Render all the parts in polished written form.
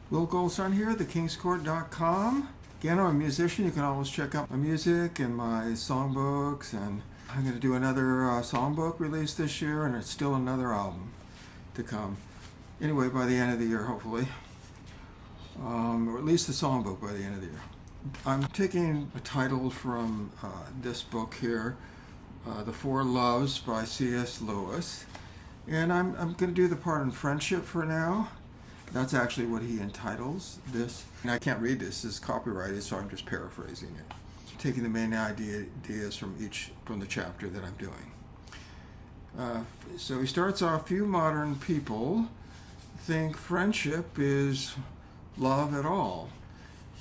Will Goldstein here, thekingscourt.com. Again, I'm a musician. You can always check out my music and my songbooks. And I'm going to do another songbook release this year, and it's still another album to come. Anyway, by the end of the year, hopefully. Or at least the songbook by the end of the year. I'm taking a title from this book here, The Four Loves by C.S. Lewis. And I'm going to do the part on friendship for now. That's actually what he entitles this. And I can't read this, it's copyrighted, so I'm just paraphrasing it. Taking the main ideas from the chapter that I'm doing. So he starts off, few modern people think friendship is love at all.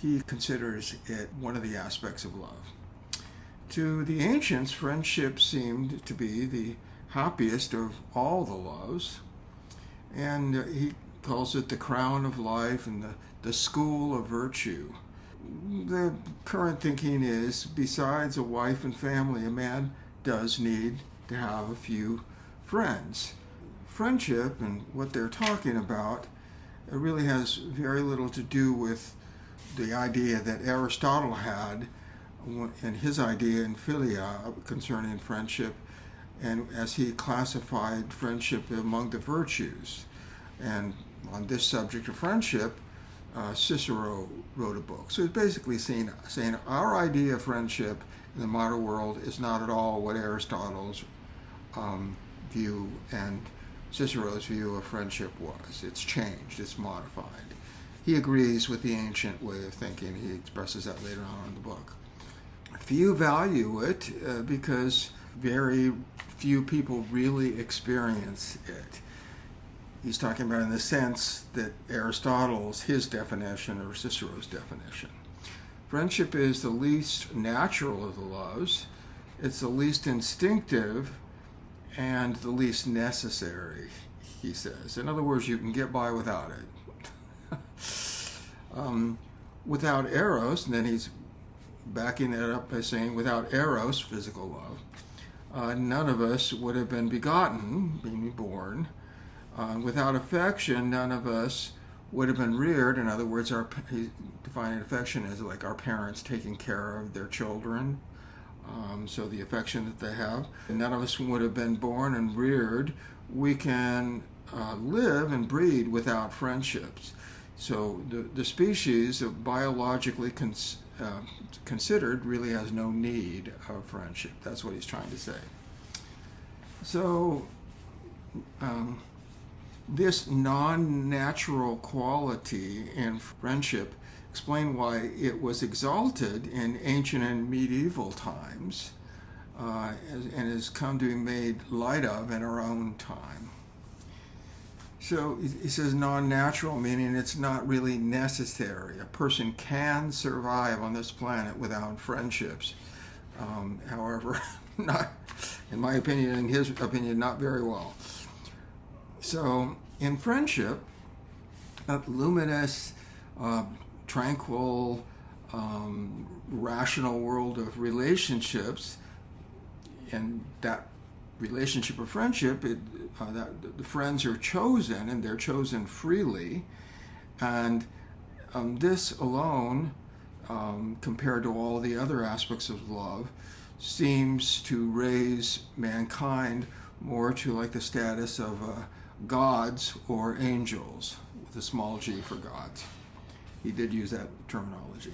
He considers it one of the aspects of love. To the ancients, friendship seemed to be the happiest of all the loves. And he calls it the crown of life and the school of virtue. The current thinking is, besides a wife and family, a man does need to have a few friends. Friendship and what they're talking about, it really has very little to do with the idea that Aristotle had and his idea in Philia concerning friendship, and as he classified friendship among the virtues. And on this subject of friendship, Cicero wrote a book. So it's basically saying our idea of friendship in the modern world is not at all what Aristotle's view and Cicero's view of friendship was. It's changed, it's modified. He agrees with the ancient way of thinking. He expresses that later on in the book. Few value it because very few people really experience it. He's talking about in the sense that Aristotle's, his definition, or Cicero's definition. Friendship is the least natural of the loves. It's the least instinctive and the least necessary, he says. In other words, you can get by without it. Without eros, and then he's backing it up by saying, without eros, physical love, none of us would have been begotten, being born. Without affection, none of us would have been reared. In other words, he's defining affection as like our parents taking care of their children. So the affection that they have. None of us would have been born and reared. We can live and breed without friendships. So the species, biologically considered, really has no need of friendship. That's what he's trying to say. So this non-natural quality in friendship explain why it was exalted in ancient and medieval times and has come to be made light of in our own time. So he says non-natural, meaning it's not really necessary. A person can survive on this planet without friendships. However, not, in my opinion, in his opinion, not very well. So in friendship, a luminous, tranquil, rational world of relationships, and that relationship of friendship, that the friends are chosen, and they're chosen freely, and this alone, compared to all the other aspects of love, seems to raise mankind more to like the status of gods or angels, with a small g for gods. He did use that terminology.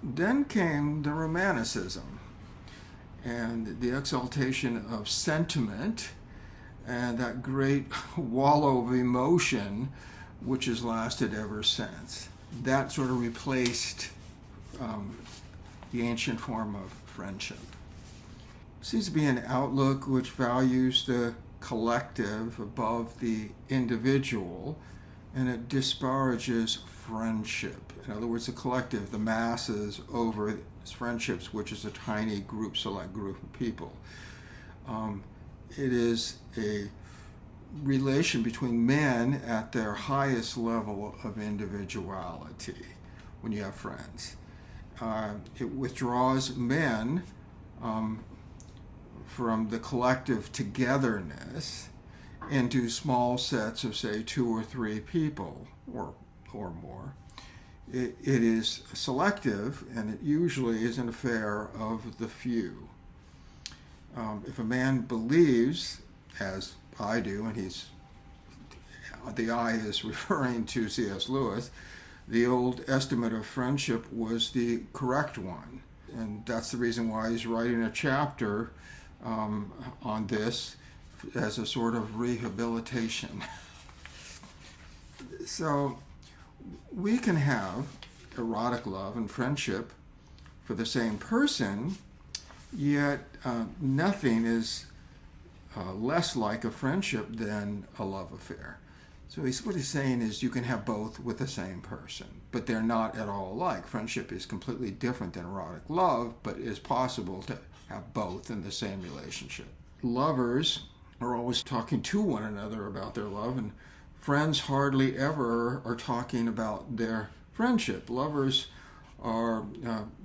Then came the Romanticism and the exaltation of sentiment and that great wallow of emotion which has lasted ever since. That sort of replaced the ancient form of friendship. Seems to be an outlook which values the collective above the individual, and it disparages friendship. In other words, the collective, the masses, over friendships, which is a tiny group, select group of people. It is a relation between men at their highest level of individuality when you have friends. It withdraws men from the collective togetherness into small sets of, say, 2 or 3 people or more. It is selective, and it usually is an affair of the few. If a man believes, as I do, and the I is referring to C.S. Lewis, the old estimate of friendship was the correct one. And that's the reason why he's writing a chapter on this as a sort of rehabilitation. So we can have erotic love and friendship for the same person, yet nothing is less like a friendship than a love affair. So what he's saying is you can have both with the same person, but they're not at all alike. Friendship is completely different than erotic love, but it is possible to have both in the same relationship. Lovers are always talking to one another about their love, and friends hardly ever are talking about their friendship. Lovers are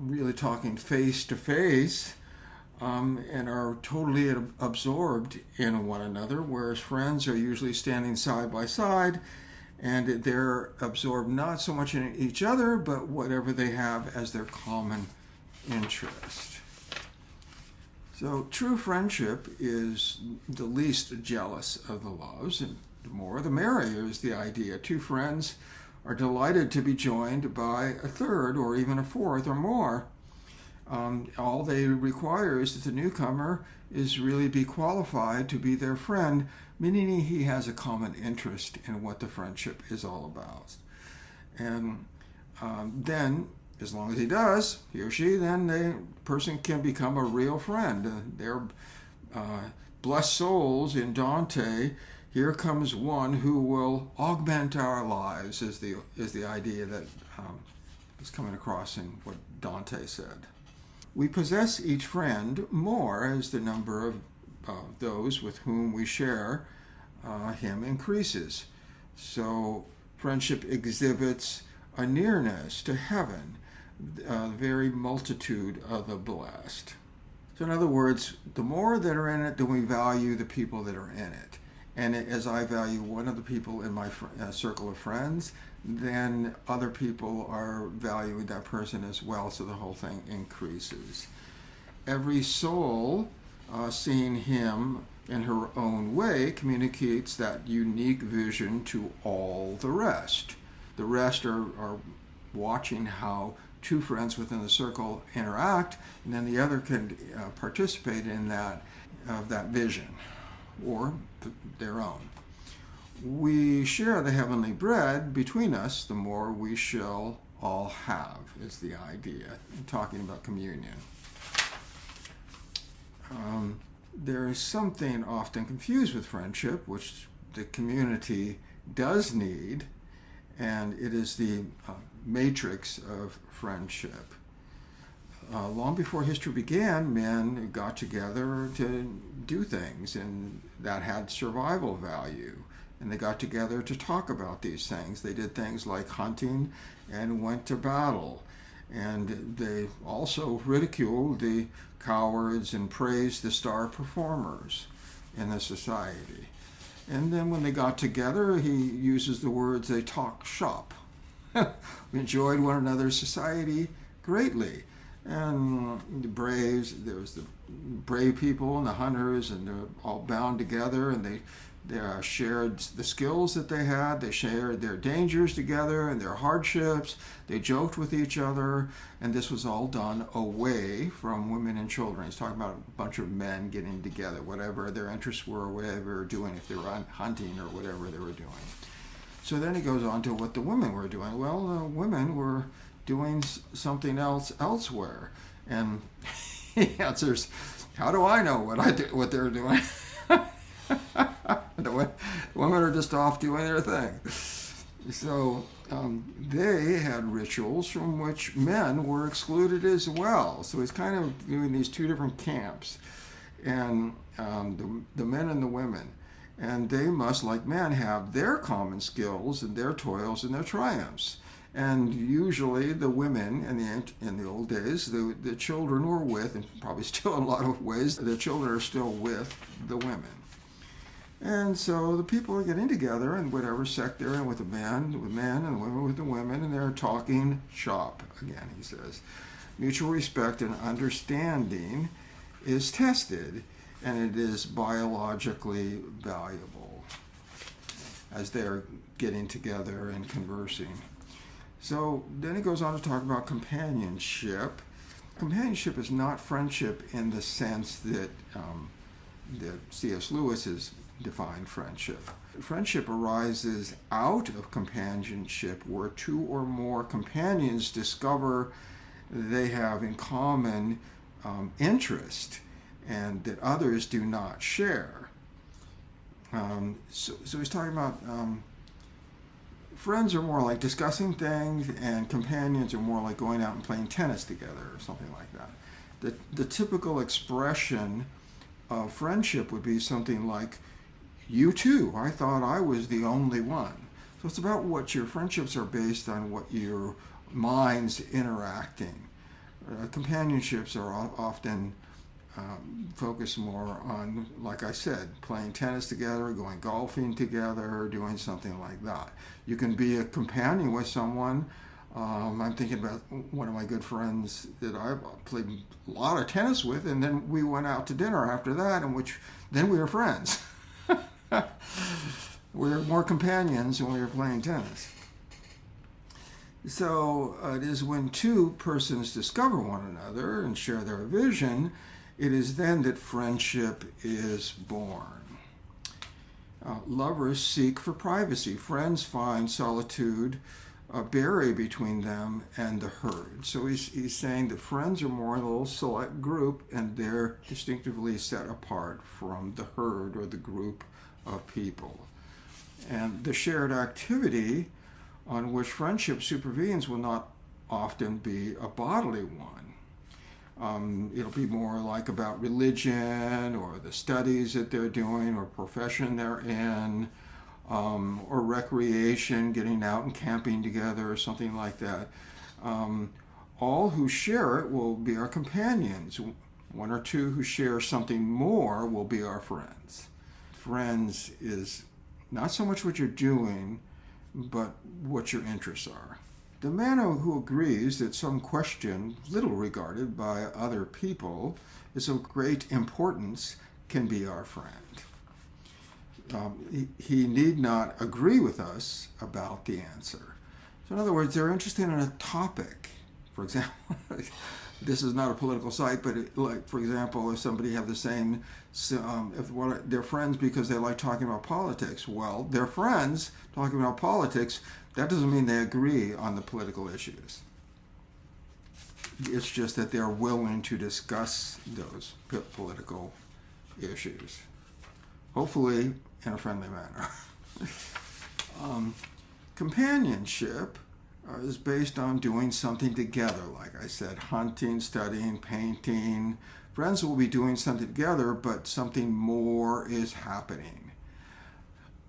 really talking face to face and are totally absorbed in one another, whereas friends are usually standing side by side, and they're absorbed not so much in each other, but whatever they have as their common interest. So true friendship is the least jealous of the loves, and the more the merrier is the idea. Two friends are delighted to be joined by a third or even a fourth or more. All they require is that the newcomer is really be qualified to be their friend, meaning he has a common interest in what the friendship is all about. And then, as long as he does, he or she, then the person can become a real friend. They're blessed souls in Dante. Here comes one who will augment our lives, is the idea that is coming across in what Dante said. We possess each friend more as the number of those with whom we share him increases. So friendship exhibits a nearness to heaven, the very multitude of the blessed. So in other words, the more that are in it, then we value the people that are in it. And as I value one of the people in my circle of friends, then other people are valuing that person as well, so the whole thing increases. Every soul, seeing him in her own way, communicates that unique vision to all the rest. The rest are watching how two friends within the circle interact, and then the other can participate in that vision, or their own. We share the heavenly bread between us, the more we shall all have, is the idea, talking about communion. There is something often confused with friendship, which the community does need, and it is the matrix of friendship. Long before history began, men got together to do things, and that had survival value. And they got together to talk about these things. They did things like hunting and went to battle. And they also ridiculed the cowards and praised the star performers in the society. And then when they got together, he uses the words, they talk shop. We enjoyed one another's society greatly. And the braves, there was the brave people and the hunters, and they're all bound together, and they shared the skills that they had. They shared their dangers together and their hardships. They joked with each other, and this was all done away from women and children. He's talking about a bunch of men getting together, whatever their interests were, whatever they were doing, if they were hunting or whatever they were doing. So then he goes on to what the women were doing. Well, the women were doing something else elsewhere. And he answers, how do I know what they're doing? The women are just off doing their thing. So they had rituals from which men were excluded as well. So he's kind of doing these two different camps, and the men and the women. And they must, like men, have their common skills and their toils and their triumphs. And usually the women in the old days, the children were with, and probably still in a lot of ways, the children are still with the women. And so the people are getting together in whatever sect they're in with the men, and women with the women, and they're talking shop. Again, he says, mutual respect and understanding is tested, and it is biologically valuable as they're getting together and conversing. So then he goes on to talk about companionship. Companionship is not friendship in the sense that C.S. Lewis has defined friendship. Friendship arises out of companionship, where two or more companions discover they have in common interest and that others do not share. So he's talking about friends are more like discussing things, and companions are more like going out and playing tennis together or something like that. The typical expression of friendship would be something like, you too, I thought I was the only one. So it's about what your friendships are based on, what your minds interacting. Companionships are often focus more on, like I said, playing tennis together, going golfing together, doing something like that. You can be a companion with someone. I'm thinking about one of my good friends that I played a lot of tennis with, and then we went out to dinner after that, then we were friends. We were more companions when we were playing tennis. So it is when two persons discover one another and share their vision, it is then that friendship is born. Lovers seek for privacy. Friends find solitude bury between them and the herd. So he's saying that friends are more a little select group, and they're distinctively set apart from the herd or the group of people. And the shared activity on which friendship supervenes will not often be a bodily one. It'll be more like about religion or the studies that they're doing or profession they're in, or recreation, getting out and camping together or something like that. All who share it will be our companions. One or two who share something more will be our friends. Friends is not so much what you're doing, but what your interests are. The man who agrees that some question, little regarded by other people, is of great importance, can be our friend. He need not agree with us about the answer. So in other words, they're interested in a topic. For example, this is not a political site, but for example, if somebody have the same, they're friends because they like talking about politics. Well, they're friends talking about politics. That doesn't mean they agree on the political issues. It's just that they're willing to discuss those political issues, hopefully in a friendly manner. Companionship is based on doing something together, like I said, hunting, studying, painting. Friends will be doing something together, but something more is happening.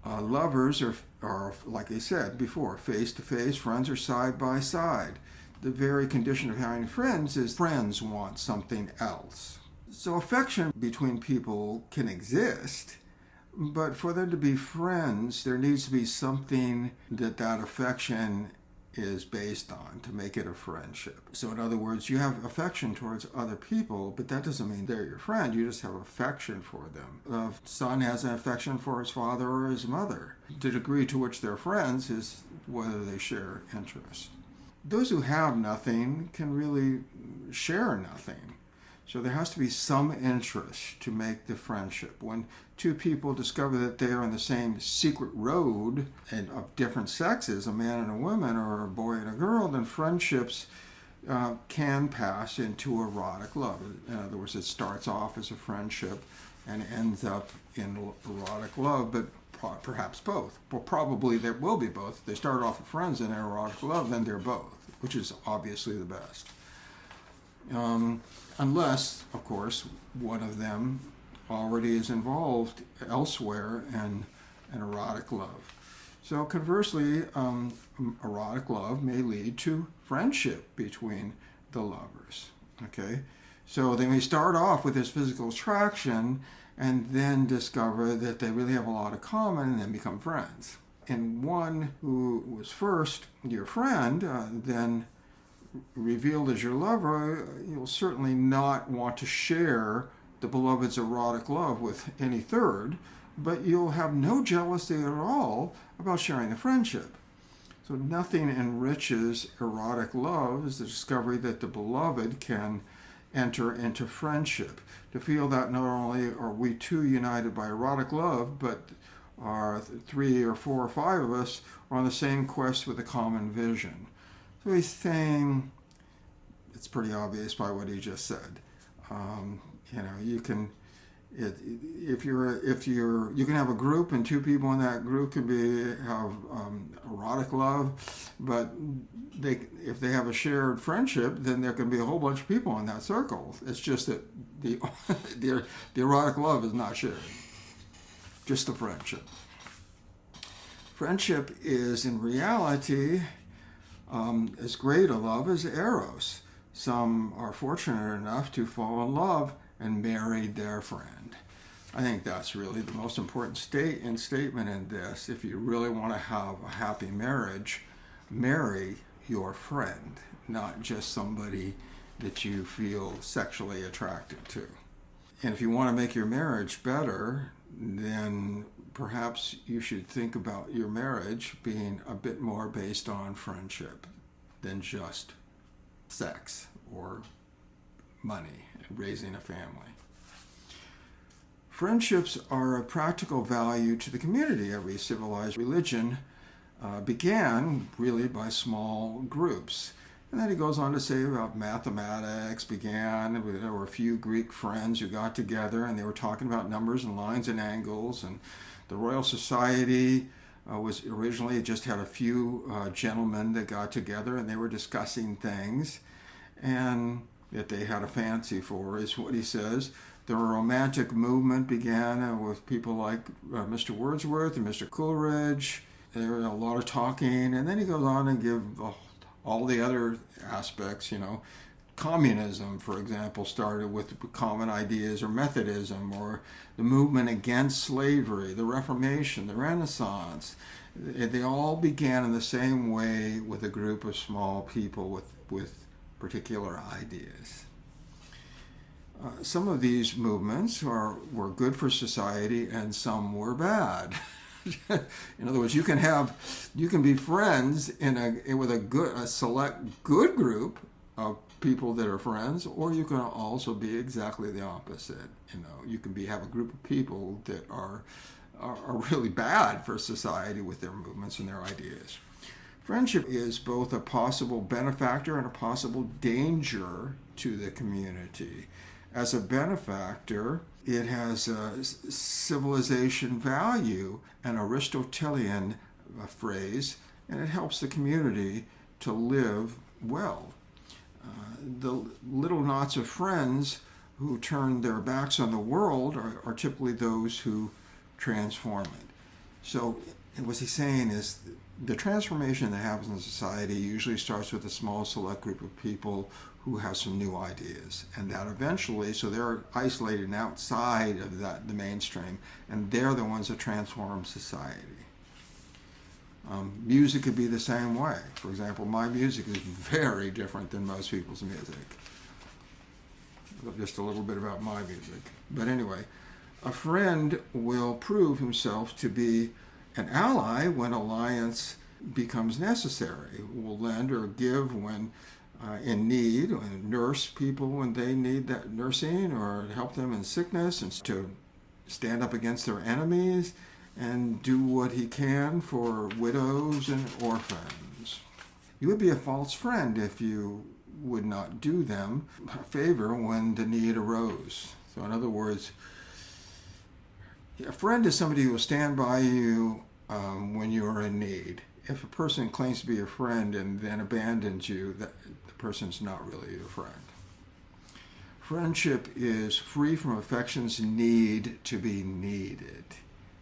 Lovers are, like I said before, face-to-face. Friends are side by side. The very condition of having friends is friends want something else. So affection between people can exist, but for them to be friends, there needs to be something that affection is based on to make it a friendship. So in other words, you have affection towards other people, but that doesn't mean they're your friend. You just have affection for them. The son has an affection for his father or his mother. The degree to which they're friends is whether they share interests. Those who have nothing can really share nothing. So there has to be some interest to make the friendship. When two people discover that they are on the same secret road and of different sexes, a man and a woman or a boy and a girl, then friendships can pass into erotic love. In other words, it starts off as a friendship and ends up in erotic love, but perhaps both. Well, probably there will be both. If they start off as friends in erotic love, then they're both, which is obviously the best. Unless, of course, one of them already is involved elsewhere in an erotic love. So conversely, erotic love may lead to friendship between the lovers. Okay, So they may start off with this physical attraction and then discover that they really have a lot of common and then become friends. And one who was first your friend, then revealed as your lover, you'll certainly not want to share the beloved's erotic love with any third, but you'll have no jealousy at all about sharing the friendship. So nothing enriches erotic love as the discovery that the beloved can enter into friendship. To feel that not only are we two united by erotic love, but are 3 or 4 or 5 of us are on the same quest with a common vision. So he's saying, it's pretty obvious by what he just said. You can, you can have a group and 2 people in that group can have erotic love, but if they have a shared friendship, then there can be a whole bunch of people in that circle. It's just that the erotic love is not shared, just the friendship. Friendship is in reality as great a love as eros. Some are fortunate enough to fall in love and marry their friend. I think that's really the most important statement in this. If you really want to have a happy marriage, marry your friend, not just somebody that you feel sexually attracted to. And if you want to make your marriage better, then perhaps you should think about your marriage being a bit more based on friendship than just sex or money and raising a family. Friendships are of practical value to the community. Every civilized religion began really by small groups. And then he goes on to say about mathematics there were a few Greek friends who got together and they were talking about numbers and lines and angles. And the Royal Society was originally just had a few gentlemen that got together and they were discussing things and that they had a fancy for, is what he says. The Romantic movement began with people like Mr. Wordsworth and Mr. Coleridge. There was a lot of talking, and then he goes on and gives all the other aspects. Communism, for example, started with common ideas, or Methodism, or the movement against slavery, the Reformation, the Renaissance. They all began in the same way with a group of small people with particular ideas. Some of these movements were good for society and some were bad. In other words, you can be friends with a select good group of people that are friends, or you can also be exactly the opposite. You can have a group of people that are really bad for society with their movements and their ideas. Friendship is both a possible benefactor and a possible danger to the community. As a benefactor, it has a civilization value, an Aristotelian phrase, and it helps the community to live well. The little knots of friends who turn their backs on the world are typically those who transform it. So what he's saying is the transformation that happens in society usually starts with a small select group of people who have some new ideas, and that eventually, so they're isolated and outside of the mainstream, and they're the ones that transform society. Music could be the same way. For example, my music is very different than most people's music. Just a little bit about my music. But anyway, a friend will prove himself to be an ally when alliance becomes necessary. Will lend or give when in need, and nurse people when they need that nursing, or help them in sickness, and to stand up against their enemies, and do what he can for widows and orphans. You would be a false friend if you would not do them a favor when the need arose. So in other words, a friend is somebody who will stand by you when you are in need. If a person claims to be your friend and then abandons you, the person's not really your friend. Friendship is free from affection's need to be needed.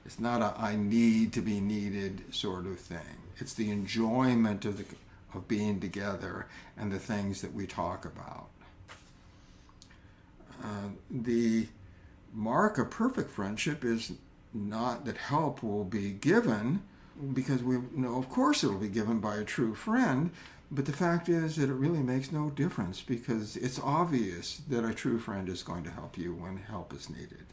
It's not a I need to be needed sort of thing. It's the enjoyment of being together and the things that we talk about. The mark of perfect friendship is not that help will be given, because we know, of course, it'll be given by a true friend, but the fact is that it really makes no difference because it's obvious that a true friend is going to help you when help is needed.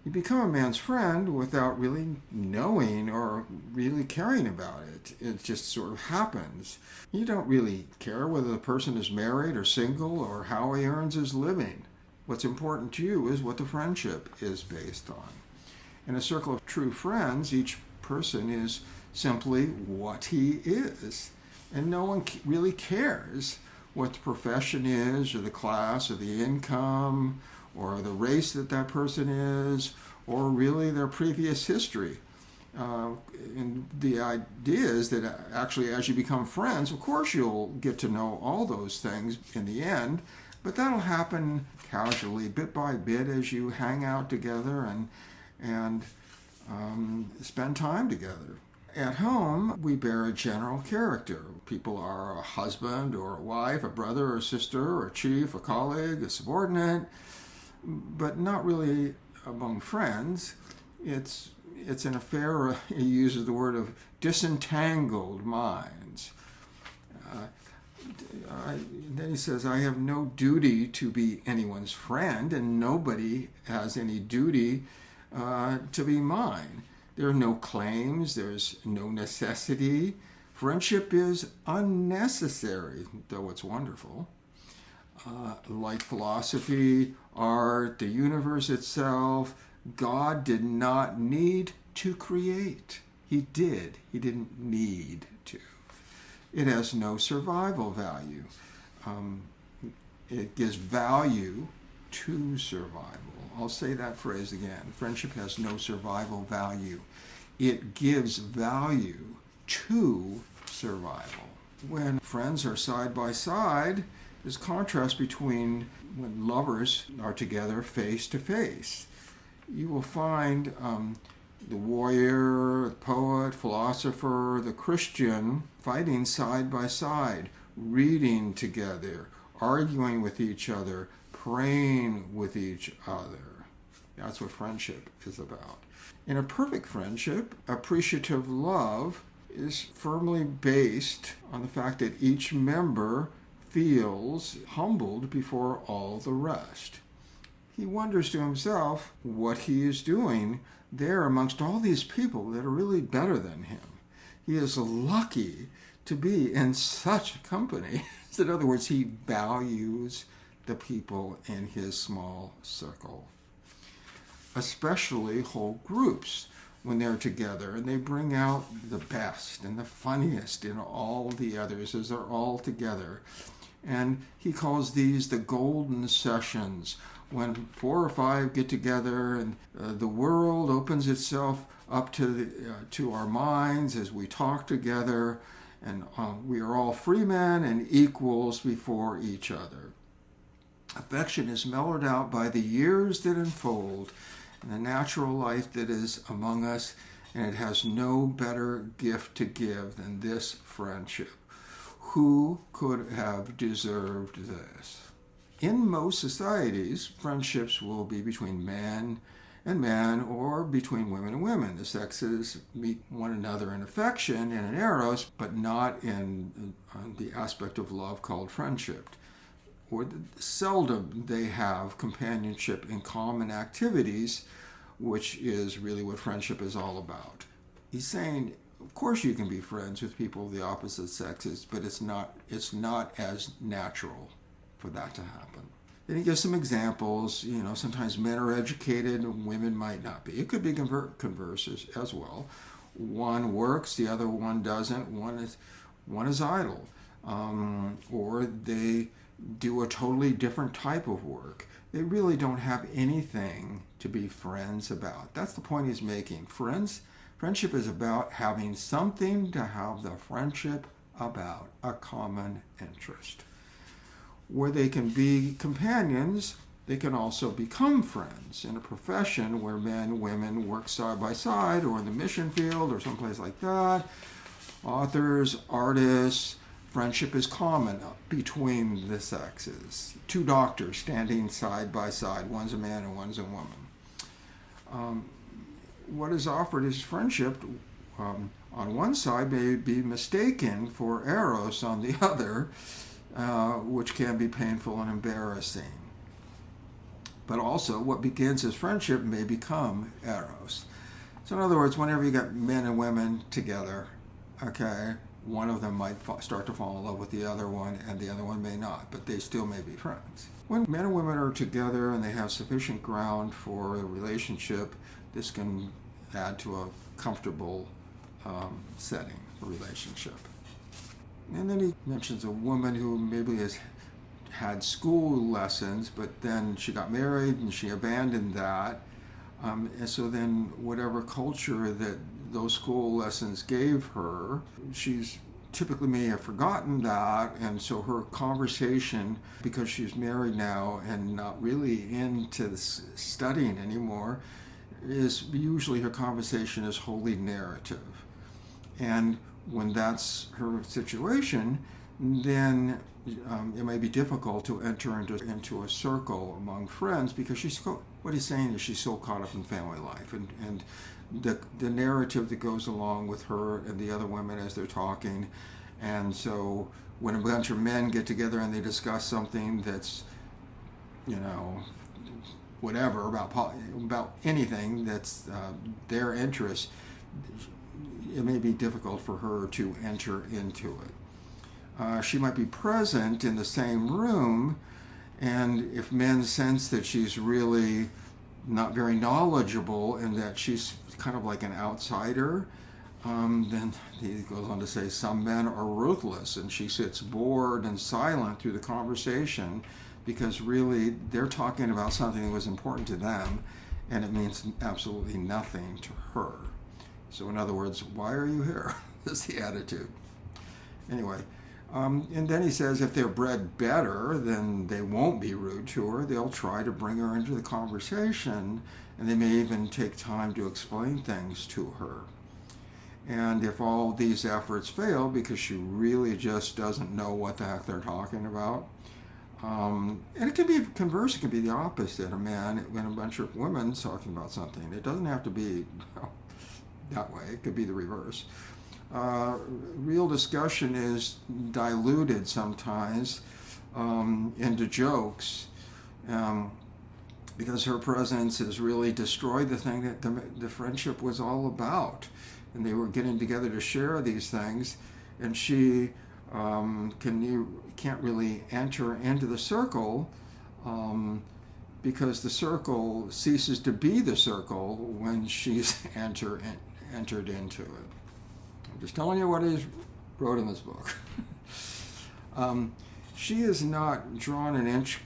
You become a man's friend without really knowing or really caring about it. It just sort of happens. You don't really care whether the person is married or single or how he earns his living. What's important to you is what the friendship is based on. In a circle of true friends, each person is simply what he is. And no one really cares what the profession is, or the class, or the income, or the race that person is, or really their previous history. And the idea is that actually as you become friends, of course you'll get to know all those things in the end, but that'll happen casually, bit by bit, as you hang out together and spend time together. At home, we bear a general character. People are a husband or a wife, a brother or a sister, or a chief, a colleague, a subordinate, but not really among friends. It's an affair, he uses the word of disentangled minds. Then he says, I have no duty to be anyone's friend, and nobody has any duty to be mine. There are no claims, there's no necessity. Friendship is unnecessary, though it's wonderful. Like philosophy, art, the universe itself, God did not need to create. He did. He didn't need to. It has no survival value. It gives value to survival. I'll say that phrase again. Friendship has no survival value. It gives value to survival. When friends are side by side, there's contrast between when lovers are together face to face. You will find the warrior, the poet, philosopher, the Christian fighting side by side, reading together, arguing with each other, praying with each other. That's what friendship is about. In a perfect friendship, appreciative love is firmly based on the fact that each member feels humbled before all the rest. He wonders to himself what he is doing there amongst all these people that are really better than him. He is lucky to be in such company. In other words, he values the people in his small circle, especially whole groups when they're together and they bring out the best and the funniest in all the others as they're all together. And he calls these the golden sessions, when 4 or 5 get together and the world opens itself up to our minds as we talk together, and we are all free men and equals before each other. Affection is mellowed out by the years that unfold and the natural life that is among us, and it has no better gift to give than this friendship. Who could have deserved this? In most societies, friendships will be between man and man or between women and women. The sexes meet one another in affection and in eros, but not in the aspect of love called friendship. Or seldom they have companionship in common activities, which is really what friendship is all about. He's saying, of course you can be friends with people of the opposite sexes, but it's not as natural for that to happen. Then he gives some examples. Sometimes men are educated and women might not be. It could be converse as well. One works, the other one doesn't. One is idle, or they do a totally different type of work. They really don't have anything to be friends about. That's the point he's making. Friendship is about having something to have the friendship about, a common interest. Where they can be companions, they can also become friends. In a profession where men and women work side by side, or in the mission field or someplace like that, authors, artists, Friendship is common between the sexes. Two doctors standing side by side. One's a man and one's a woman. What is offered is friendship. On one side may be mistaken for eros on the other, which can be painful and embarrassing. But also, what begins as friendship may become eros. So in other words, whenever you got men and women together, okay, one of them might start to fall in love with the other one, and the other one may not, but they still may be friends. When men and women are together and they have sufficient ground for a relationship, this can add to a comfortable setting for relationship. And then he mentions a woman who maybe has had school lessons, but then she got married and she abandoned that. And so then whatever culture that those school lessons gave her, she's typically may have forgotten that, and so her conversation, because she's married now and not really into studying anymore, is usually her conversation is wholly narrative. And when that's her situation, then it may be difficult to enter into a circle among friends, because what he's saying is she's so caught up in family life and the narrative that goes along with her and the other women as they're talking. And so when a bunch of men get together and they discuss something that's, whatever, about anything that's their interest, it may be difficult for her to enter into it. She might be present in the same room, and if men sense that she's really not very knowledgeable and that she's kind of like an outsider, then he goes on to say some men are ruthless, and she sits bored and silent through the conversation because really they're talking about something that was important to them and it means absolutely nothing to her. So in other words, why are you here? That's the attitude. Anyway, and then he says if they're bred better, then they won't be rude to her. They'll try to bring her into the conversation, and they may even take time to explain things to her. And if all these efforts fail because she really just doesn't know what the heck they're talking about, and it can be converse, it can be the opposite. A man and a bunch of women talking about something. It doesn't have to be that way. It could be the reverse. Real discussion is diluted sometimes into jokes because her presence has really destroyed the thing that the friendship was all about. And they were getting together to share these things, and she can't really enter into the circle because the circle ceases to be the circle when she's entered into it. I'm just telling you what he wrote in this book. She is not drawn an inch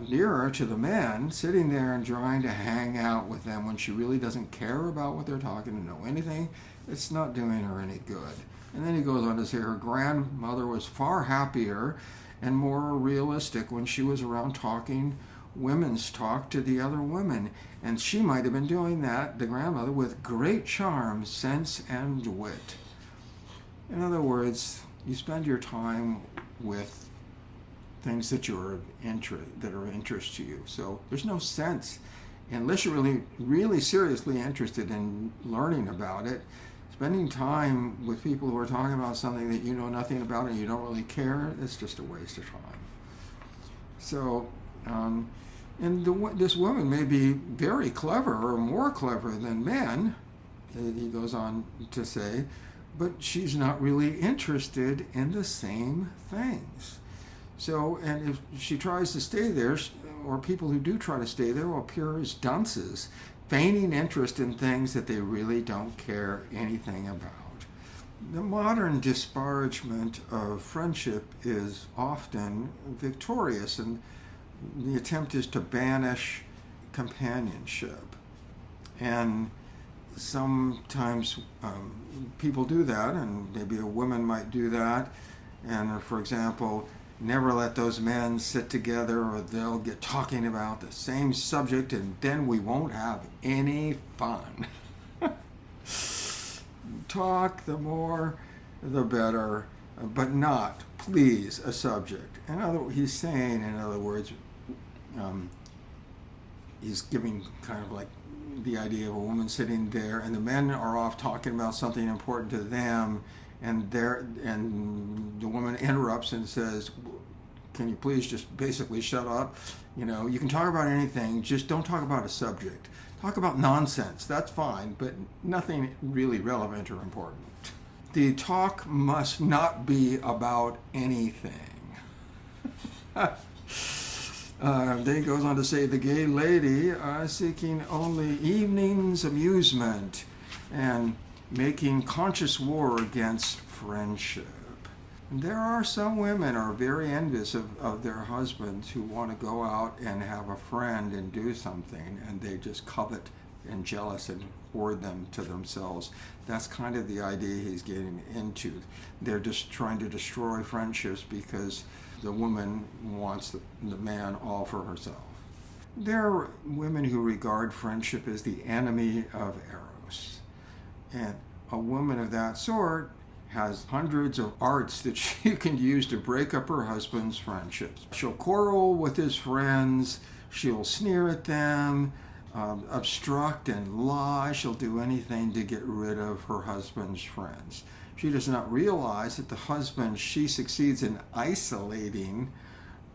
nearer to the man, sitting there and trying to hang out with them when she really doesn't care about what they're talking to know anything. It's not doing her any good. And then he goes on to say her grandmother was far happier and more realistic when she was around talking women's talk to the other women. And she might have been doing that, the grandmother, with great charm, sense, and wit. In other words, you spend your time with things that are of interest to you. So there's no sense, unless you're really seriously interested in learning about it, spending time with people who are talking about something that you know nothing about and you don't really care, it's just a waste of time. So, this woman may be very clever or more clever than men, he goes on to say, but she's not really interested in the same things. So, and if she tries to stay there, or people who do try to stay there will appear as dunces, feigning interest in things that they really don't care anything about. The modern disparagement of friendship is often victorious, and the attempt is to banish companionship. And sometimes people do that, and maybe a woman might do that. And for example, never let those men sit together or they'll get talking about the same subject and then we won't have any fun. Talk, the more, the better. but not, please, a subject. He's saying, in other words, he's giving kind of like the idea of a woman sitting there, and the men are off talking about something important to them, and the woman interrupts and says, "Can you please just basically shut up? You can talk about anything, just don't talk about a subject. Talk about nonsense, that's fine, but nothing really relevant or important." The talk must not be about anything. Then he goes on to say, the gay lady seeking only evening's amusement and making conscious war against friendship. And there are some women who are very envious of their husbands who want to go out and have a friend and do something, and they just covet and jealous and hoard them to themselves. That's kind of the idea he's getting into. They're just trying to destroy friendships because the woman wants the man all for herself. There are women who regard friendship as the enemy of eros. And a woman of that sort has hundreds of arts that she can use to break up her husband's friendships. She'll quarrel with his friends, she'll sneer at them, obstruct and lie. She'll do anything to get rid of her husband's friends. She does not realize that the husband she succeeds in isolating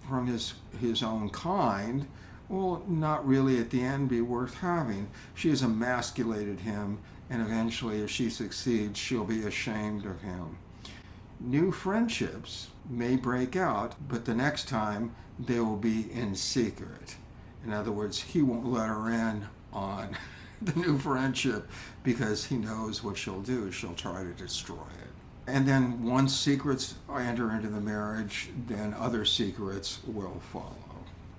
from his own kind will not really at the end be worth having. She has emasculated him, and eventually if she succeeds, she'll be ashamed of him. New friendships may break out, but the next time they will be in secret. In other words, he won't let her in on the new friendship because he knows what she'll do. She'll try to destroy it. And then once secrets enter into the marriage, then other secrets will follow.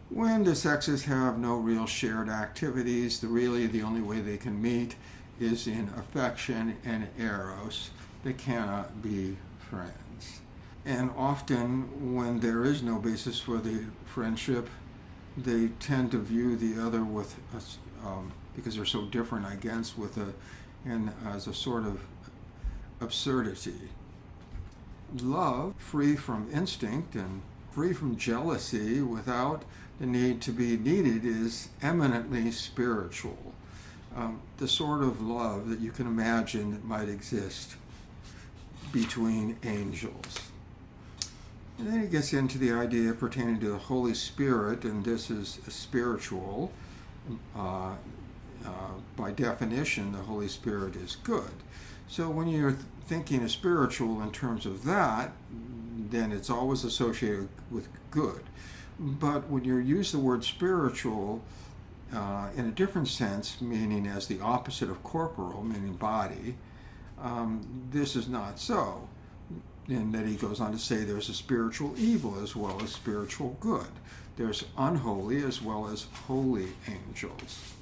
When the sexes have no real shared activities, the only way they can meet is in affection and eros. They cannot be friends. And often when there is no basis for the friendship, they tend to view the other with because they're so different, as a sort of absurdity. Love, free from instinct and free from jealousy, without the need to be needed, is eminently spiritual. The sort of love that you can imagine that might exist between angels. And then he gets into the idea pertaining to the Holy Spirit, and this is spiritual. By definition, the Holy Spirit is good. So when you're thinking of spiritual in terms of that, then it's always associated with good. But when you use the word spiritual in a different sense, meaning as the opposite of corporal, meaning body, this is not so. And then he goes on to say there's a spiritual evil as well as spiritual good. There's unholy as well as holy angels.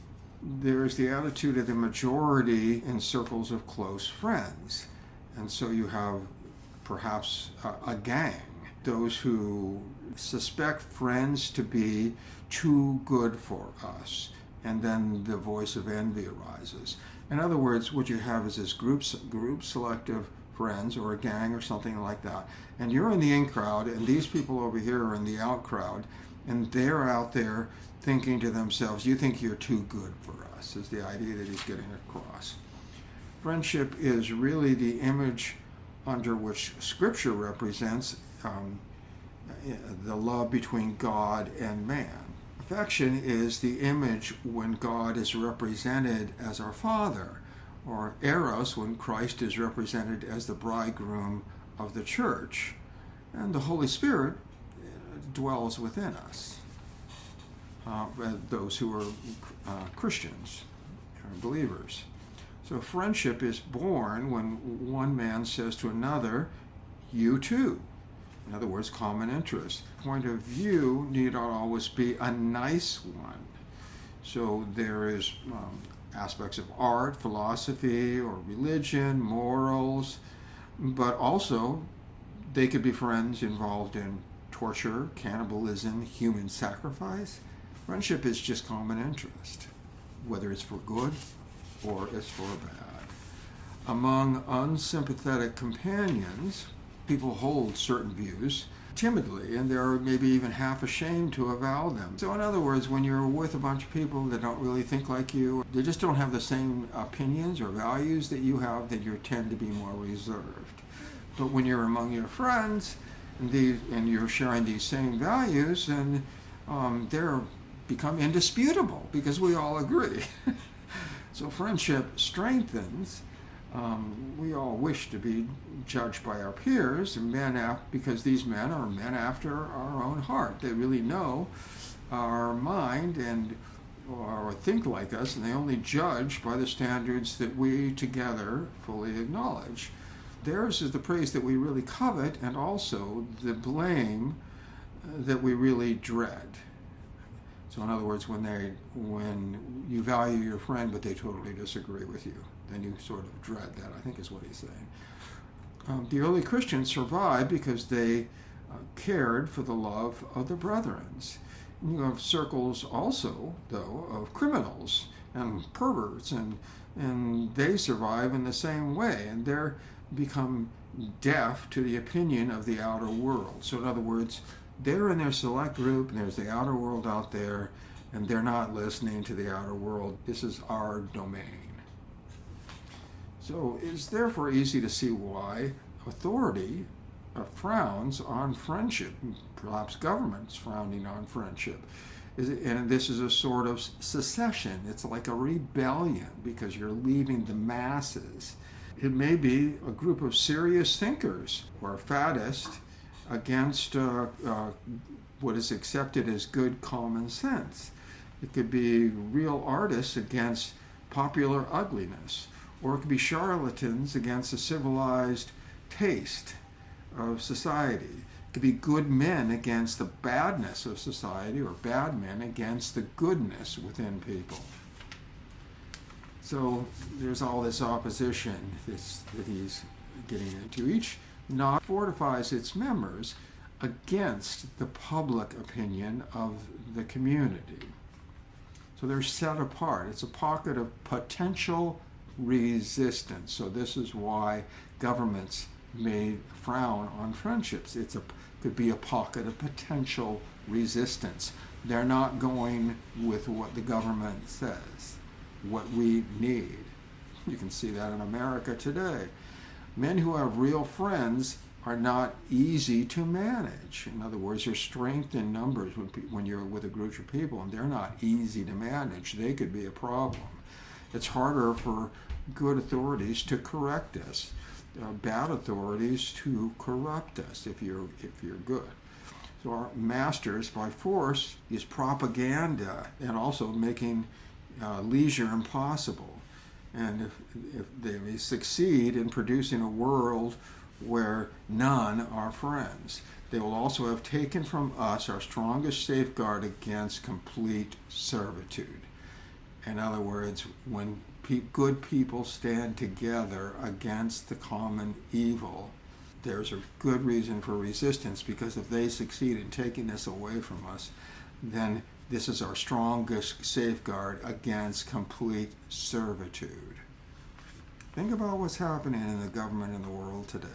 There's the attitude of the majority in circles of close friends. And so you have perhaps a gang, those who suspect friends to be too good for us. And then the voice of envy arises. In other words, what you have is this group selective friends or a gang or something like that. And you're in the in crowd, and these people over here are in the out crowd, and they're out there thinking to themselves, you think you're too good for us, is the idea that he's getting across. Friendship is really the image under which Scripture represents the love between God and man. Affection is the image when God is represented as our Father, or eros when Christ is represented as the bridegroom of the church, and the Holy Spirit dwells within us, those who are Christians or believers. So friendship is born when one man says to another, you too. In other words, common interest. Point of view need not always be a nice one. So there is aspects of art, philosophy, or religion, morals, but also they could be friends involved in torture, cannibalism, human sacrifice. Friendship is just common interest, whether it's for good or it's for bad. Among unsympathetic companions, people hold certain views timidly, and they're maybe even half ashamed to avow them. So in other words, when you're with a bunch of people that don't really think like you, they just don't have the same opinions or values that you have, then you tend to be more reserved. But when you're among your friends and you're sharing these same values, and they're become indisputable because we all agree. So friendship strengthens. We all wish to be judged by our peers, because these men are men after our own heart. They really know our mind or think like us, and they only judge by the standards that we together fully acknowledge. Theirs is the praise that we really covet, and also the blame that we really dread. So in other words, when you value your friend but they totally disagree with you, then you sort of dread that, I think is what he's saying. The early Christians survived because they cared for the love of the brethren. You have circles also, though, of criminals and perverts, and they survive in the same way, and they're become deaf to the opinion of the outer world. So in other words, they're in their select group, and there's the outer world out there, and they're not listening to the outer world. This is our domain. So it's therefore easy to see why authority frowns on friendship, perhaps governments frowning on friendship. And this is a sort of secession. It's like a rebellion because you're leaving the masses. It may be a group of serious thinkers or faddists against what is accepted as good common sense. It could be real artists against popular ugliness, or it could be charlatans against the civilized taste of society. It could be good men against the badness of society, or bad men against the goodness within people. So there's all this opposition that he's getting into. Each knot fortifies its members against the public opinion of the community. So they're set apart. It's a pocket of potential resistance. So this is why governments may frown on friendships. Could be a pocket of potential resistance. They're not going with what the government says, what we need. You can see that in America today. Men who have real friends are not easy to manage. In other words, there's strength in numbers when you're with a group of people, and they're not easy to manage. They could be a problem. It's harder for good authorities to correct us, bad authorities to corrupt us if you're good. So our masters by force is propaganda and also making leisure impossible. And if they succeed in producing a world where none are friends, they will also have taken from us our strongest safeguard against complete servitude. In other words, when good people stand together against the common evil, there's a good reason for resistance, because if they succeed in taking this away from us, then this is our strongest safeguard against complete servitude. Think about what's happening in the government in the world today.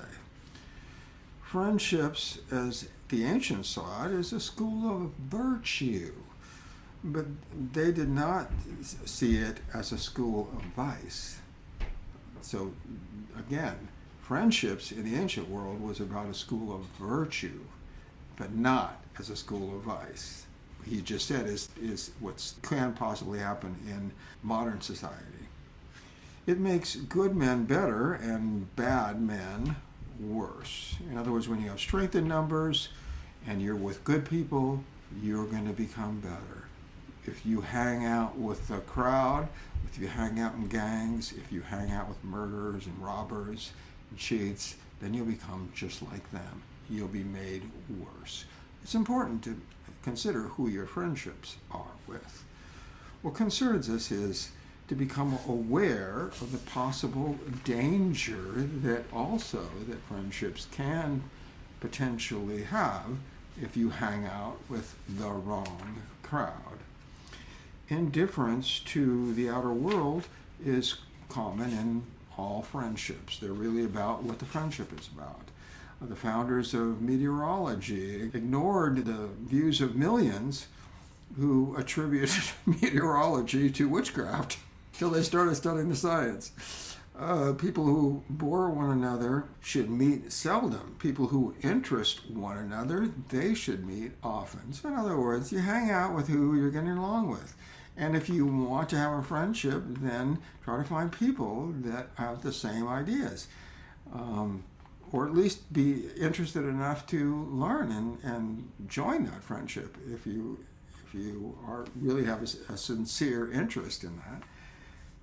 Friendships, as the ancients saw it, is a school of virtue, but they did not see it as a school of vice. So again, friendships in the ancient world was about a school of virtue, but not as a school of vice. He just said is what can possibly happen in modern society. It makes good men better and bad men worse. In other words, when you have strength in numbers and you're with good people, you're going to become better. If you hang out with the crowd, if you hang out in gangs, if you hang out with murderers and robbers and cheats, then you'll become just like them. You'll be made worse. It's important to consider who your friendships are with. What concerns us is to become aware of the possible danger that friendships can potentially have if you hang out with the wrong crowd. Indifference to the outer world is common in all friendships. They're really about what the friendship is about. The founders of meteorology ignored the views of millions who attributed meteorology to witchcraft till they started studying the science. People who bore one another should meet seldom. People who interest one another, they should meet often. So in other words, you hang out with who you're getting along with. And if you want to have a friendship, then try to find people that have the same ideas. Or at least be interested enough to learn and join that friendship if you really have a sincere interest in that,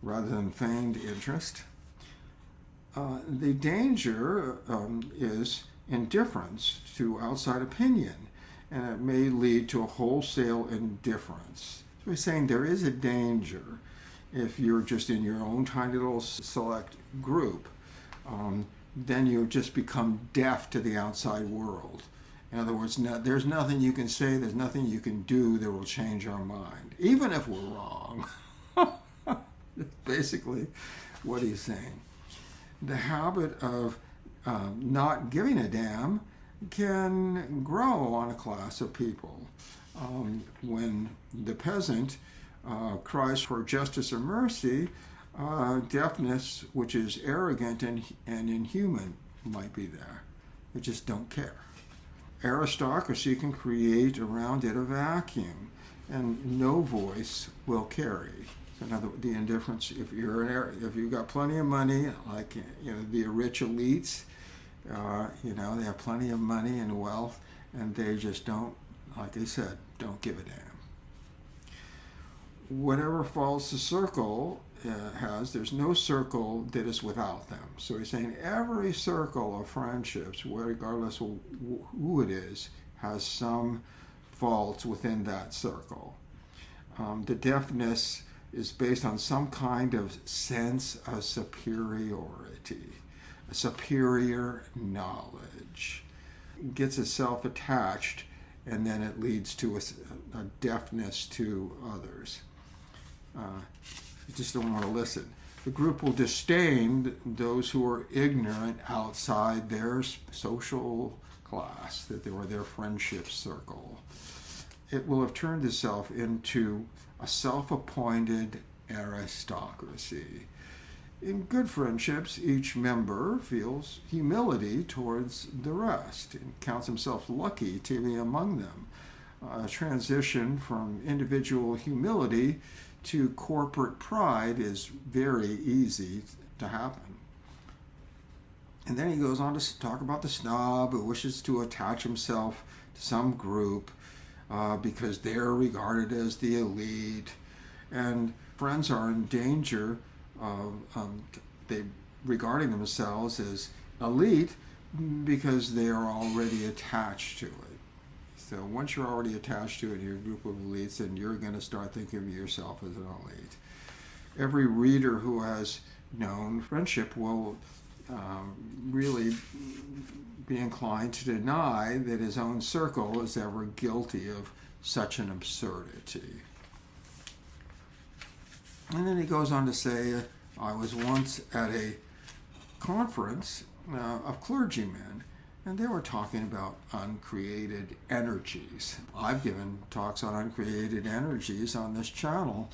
rather than feigned interest. The danger is indifference to outside opinion, and it may lead to a wholesale indifference. So he's saying there is a danger if you're just in your own tiny little select group. Then you just become deaf to the outside world. In other words, there's nothing you can say, there's nothing you can do that will change our mind, even if we're wrong. Basically what he's saying. The habit of not giving a damn can grow on a class of people. When the peasant cries for justice or mercy, deafness, which is arrogant and inhuman, might be there. They just don't care. Aristocracy can create around it a vacuum, and no voice will carry. So in other words, the indifference. If you've got plenty of money, like the rich elites, they have plenty of money and wealth, and they just don't, like I said, don't give a damn. Whatever faults the circle has, there's no circle that is without them. So he's saying every circle of friendships, regardless of who it is, has some faults within that circle. The deafness is based on some kind of sense of superiority, a superior knowledge. It gets itself attached, and then it leads to a deafness to others. You just don't want to listen. The group will disdain those who are ignorant outside their social class, that they were their friendship circle. It will have turned itself into a self-appointed aristocracy. In good friendships, each member feels humility towards the rest and counts himself lucky to be among them. A transition from individual humility to corporate pride is very easy to happen. And then he goes on to talk about the snob who wishes to attach himself to some group because they're regarded as the elite. And friends are in danger of they regarding themselves as elite because they are already attached to it. So once you're already attached to it, you're a group of elites, then you're going to start thinking of yourself as an elite. Every reader who has known friendship will really be inclined to deny that his own circle is ever guilty of such an absurdity. And then he goes on to say, I was once at a conference of clergymen, and they were talking about uncreated energies. I've given talks on uncreated energies on this channel,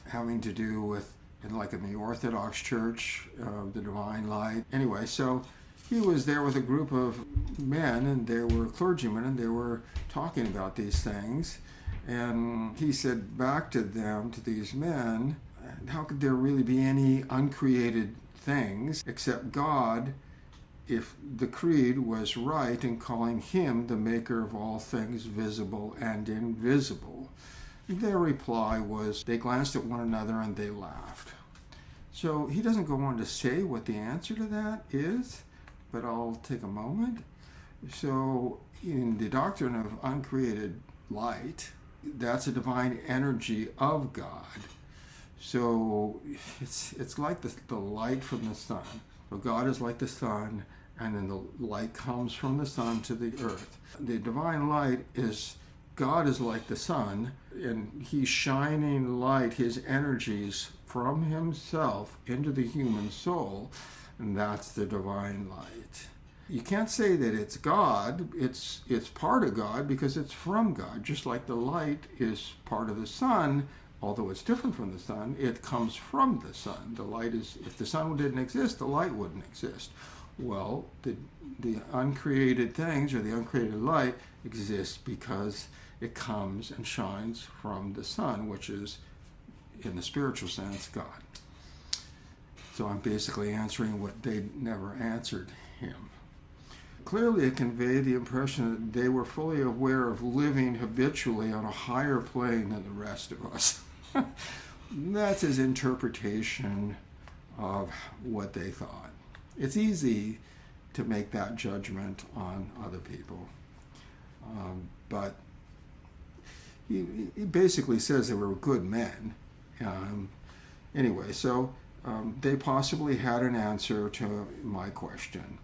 having to do with, in the Orthodox Church, the Divine Light. Anyway, so he was there with a group of men, and they were clergymen, and they were talking about these things. And he said back to them, to these men, how could there really be any uncreated things except God, if the creed was right in calling him the maker of all things visible and invisible? Their reply was, they glanced at one another and they laughed. So he doesn't go on to say what the answer to that is, but I'll take a moment. So in the doctrine of uncreated light, that's a divine energy of God. So it's like the light from the sun. So God is like the sun, and then the light comes from the sun to the earth. The divine light is, God is like the sun, and he's shining light, his energies from himself into the human soul, and that's the divine light. You can't say that it's God. It's part of God because it's from God. Just like the light is part of the sun, although it's different from the sun, it comes from the sun. The light is, if the sun didn't exist, the light wouldn't exist. Well, the uncreated things or the uncreated light exists because it comes and shines from the sun, which is, in the spiritual sense, God. So I'm basically answering what they never answered him. Clearly, it conveyed the impression that they were fully aware of living habitually on a higher plane than the rest of us. That's his interpretation of what they thought. It's easy to make that judgment on other people. But he basically says they were good men. Anyway, so they possibly had an answer to my question.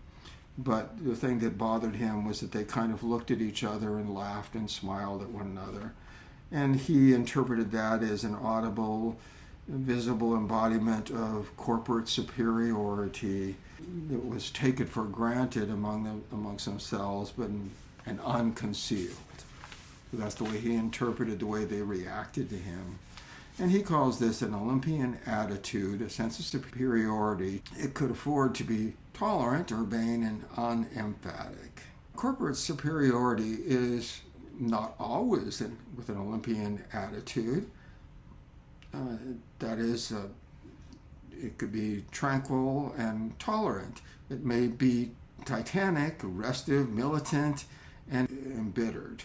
But the thing that bothered him was that they kind of looked at each other and laughed and smiled at one another. And he interpreted that as an audible, visible embodiment of corporate superiority that was taken for granted amongst themselves, but and unconcealed. So that's the way he interpreted the way they reacted to him. And he calls this an Olympian attitude, a sense of superiority. It could afford to be tolerant, urbane, and unemphatic. Corporate superiority is not always with an Olympian attitude. That is, it could be tranquil and tolerant. It may be titanic, restive, militant, and embittered.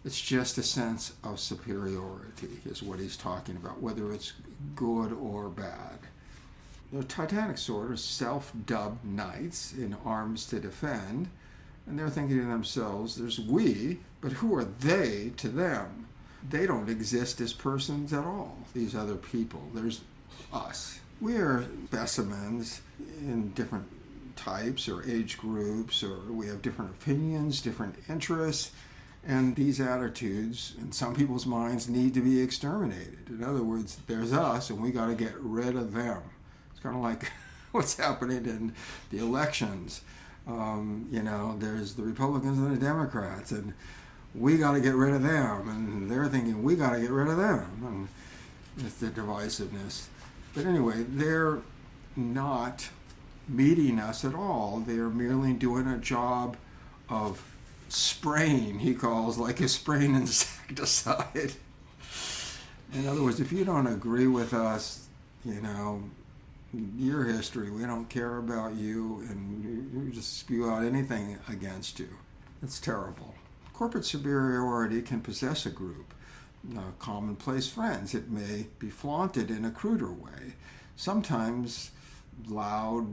It's just a sense of superiority is what he's talking about, whether it's good or bad. The titanic sort are self-dubbed knights in arms to defend, and they're thinking to themselves, there's we, but who are they to them? They don't exist as persons at all, these other people. There's us. We are specimens in different types or age groups, or we have different opinions, different interests, and these attitudes, in some people's minds, need to be exterminated. In other words, there's us, and we got to get rid of them. It's kind of like what's happening in the elections. There's the Republicans and the Democrats, and we got to get rid of them, and they're thinking we got to get rid of them, and it's the divisiveness. But anyway, they're not meeting us at all. They're merely doing a job of spraying, he calls, like a spraying insecticide. In other words, if you don't agree with us, your history, we don't care about you, and you just spew out anything against you. It's terrible. Corporate superiority can possess a group, commonplace friends. It may be flaunted in a cruder way. Sometimes loud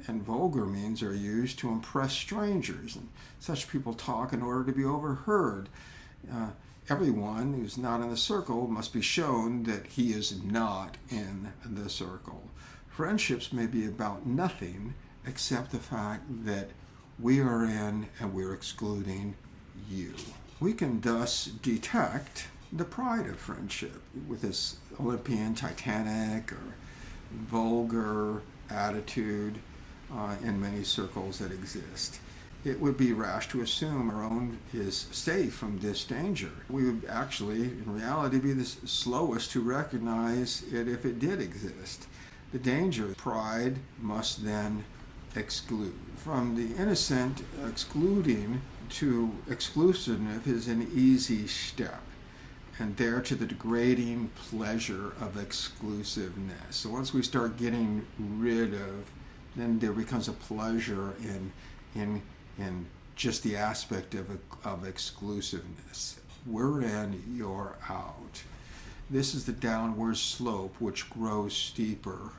and vulgar means are used to impress strangers, and such people talk in order to be overheard. Everyone who's not in the circle must be shown that he is not in the circle. Friendships may be about nothing except the fact that we are in and we're excluding you. We can thus detect the pride of friendship with this Olympian, titanic, or vulgar attitude in many circles that exist. It would be rash to assume our own is safe from this danger. We would actually, in reality, be the slowest to recognize it if it did exist. The danger of pride must then exclude. From the innocent excluding to exclusiveness is an easy step, and there to the degrading pleasure of exclusiveness. So once we start getting rid of, then there becomes a pleasure in just the aspect of exclusiveness. We're in, you're out. This is the downward slope which grows steeper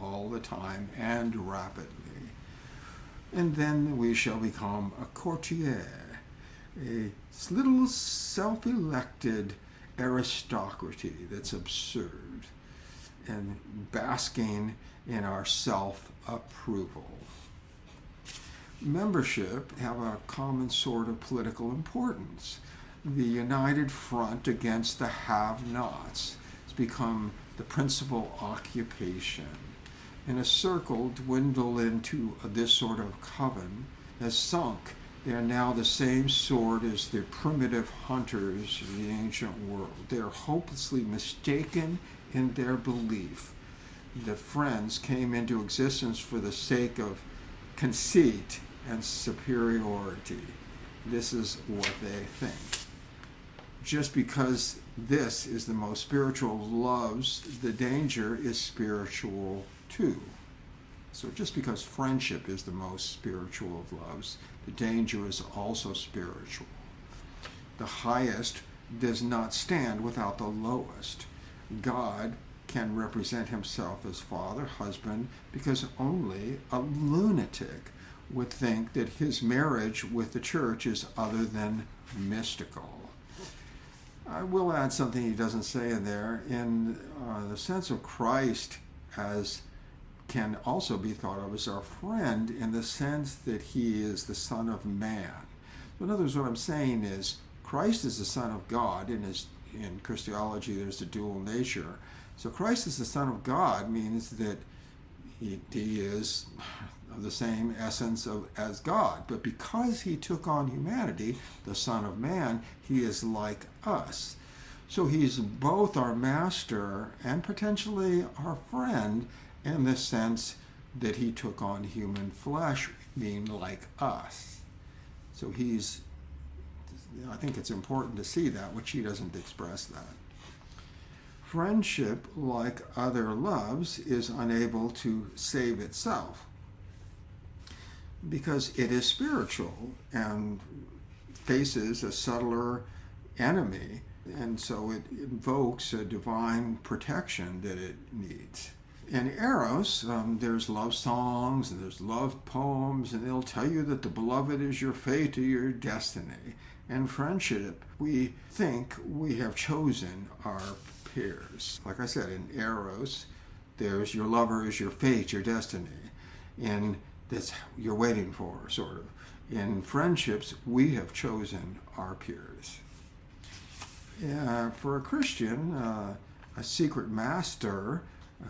all the time and rapidly. And then we shall become a courtier, a little self-elected aristocracy that's absurd and basking in our self-approval. Membership have a common sort of political importance. The united front against the have-nots has become the principal occupation. In a circle dwindle into this sort of coven, has sunk. They are now the same sort as the primitive hunters of the ancient world. They are hopelessly mistaken in their belief that friends came into existence for the sake of conceit and superiority. This is what they think. Just because this is the most spiritual of loves, the danger is spiritual too. So just because friendship is the most spiritual of loves, the danger is also spiritual. The highest does not stand without the lowest. God can represent himself as father, husband, because only a lunatic would think that his marriage with the church is other than mystical. I will add something he doesn't say in there. In the sense of Christ as can also be thought of as our friend in the sense that he is the Son of Man. So in other words, what I'm saying is Christ is the Son of God. In Christology, there's a dual nature. So Christ is the Son of God means that he is of the same essence as God. But because he took on humanity, the Son of Man, he is like us. So he's both our master and potentially our friend in the sense that he took on human flesh, being like us. So I think it's important to see that, which he doesn't express that. Friendship, like other loves, is unable to save itself because it is spiritual and faces a subtler enemy, and so it invokes a divine protection that it needs. In eros, there's love songs and there's love poems, and they'll tell you that the beloved is your fate or your destiny. In friendship, we think we have chosen our peers. Like I said, in eros, there's your lover is your fate, your destiny, and that's you're waiting for, sort of. In friendships, we have chosen our peers. For a Christian, a secret master,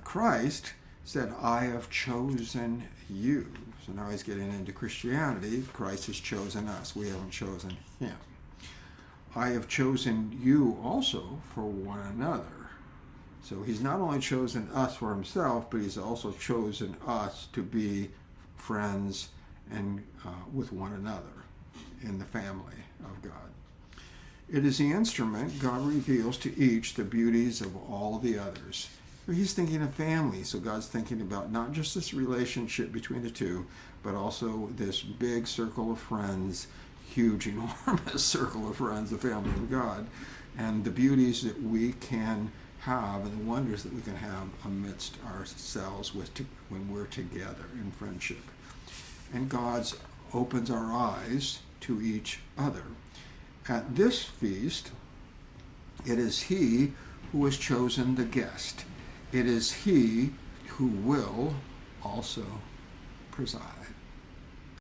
Christ, said, I have chosen you. So now he's getting into Christianity. Christ has chosen us. We haven't chosen him. I have chosen you also for one another. So he's not only chosen us for himself, but he's also chosen us to be friends and with one another in the family of God. It is the instrument God reveals to each the beauties of all the others. He's thinking of family, so God's thinking about not just this relationship between the two, but also this big circle of friends, huge, enormous circle of friends, the family of God, and the beauties that we can have and the wonders that we can have amidst ourselves when we're together in friendship. And God opens our eyes to each other. At this feast, it is he who has chosen the guest. It is he who will also preside.